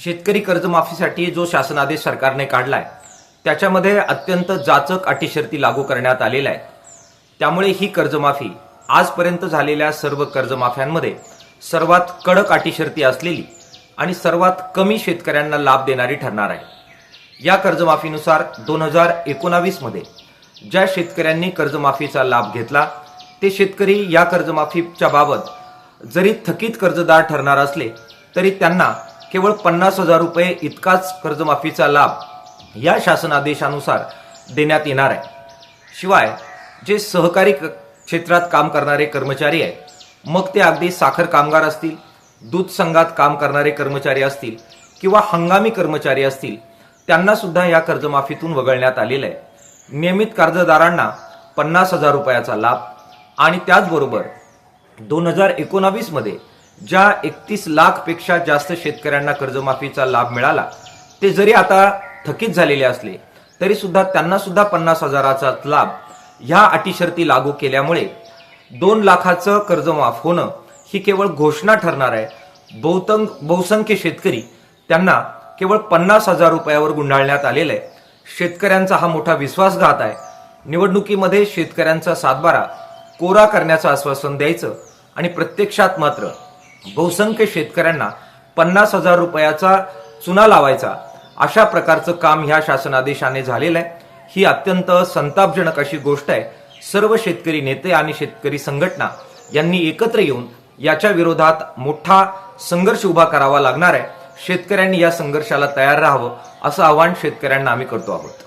शेतकरी कर्जमाफीसाठी जो शासन आदेश सरकारने काढलाय त्याच्यामध्ये अत्यंत जाचक अटी शर्ती लागू करण्यात आलेल्या आहेत। त्यामुळे ही कर्जमाफी आजपर्यंत झालेल्या सर्व कर्जमाफ्यांमध्ये सर्वात कडक अटी शर्ती असलेली आणि सर्वात कमी शेतकऱ्यांना लाभ देणारी ठरणार आहे। या कर्जमाफीनुसार 2019 मध्ये ज्या शेतकऱ्यांनी कर्जमाफीचा लाभ घेतला ते शेतकरी या कर्जमाफीच्या बाबत जरी थकीत कर्जदार ठरणार असले तरी त्यांना केवळ 50,000 रुपये इतकाच कर्जमाफीचा लाभ या शासन आदेशानुसार देण्यात येणार आहे। शिवाय जे सहकारी क्षेत्रात काम करणारे कर्मचारी आहेत, मग ते अगदी साखर कामगार असतील, दूध संघात काम करणारे कर्मचारी असतील किंवा हंगामी कर्मचारी असतील, त्यांना सुद्धा या कर्जमाफीतून वगळण्यात आलेलं आहे। नियमित कर्जदारांना 50,000 रुपयाचा लाभ आणि त्याचबरोबर 2019 मध्ये ज्या 31 लाख पेक्षा जास्त शेतकऱ्यांना कर्जमाफीचा लाभ मिळाला ते जरी आता थकीत झालेले असले तरी सुद्धा त्यांना सुद्धा 50,000चा लाभ ह्या अटी शर्ती लागू केल्यामुळे 2 लाखाचं कर्जमाफ होणं ही केवळ घोषणा ठरणार आहे। बहुसंख्य शेतकरी त्यांना केवळ 50,000 रुपयावर गुंडाळण्यात आलेलं आहे। शेतकऱ्यांचा हा मोठा विश्वासघात आहे। निवडणुकीमध्ये शेतकऱ्यांचा सातबारा कोरा करण्याचं आश्वासन द्यायचं आणि प्रत्यक्षात मात्र बहुसंख्य शेतकऱ्यांना 50,000 रुपयाचा चुना लावायचा, अशा प्रकारचं काम ह्या शासनादेशाने झालेलं आहे। ही अत्यंत संतापजनक अशी गोष्ट आहे। सर्व शेतकरी नेते आणि शेतकरी संघटना यांनी एकत्र येऊन याच्या विरोधात मोठा संघर्ष उभा करावा लागणार आहे। शेतकऱ्यांनी या संघर्षाला तयार राहावं असं आवाहन शेतकऱ्यांना आम्ही करतो आहोत।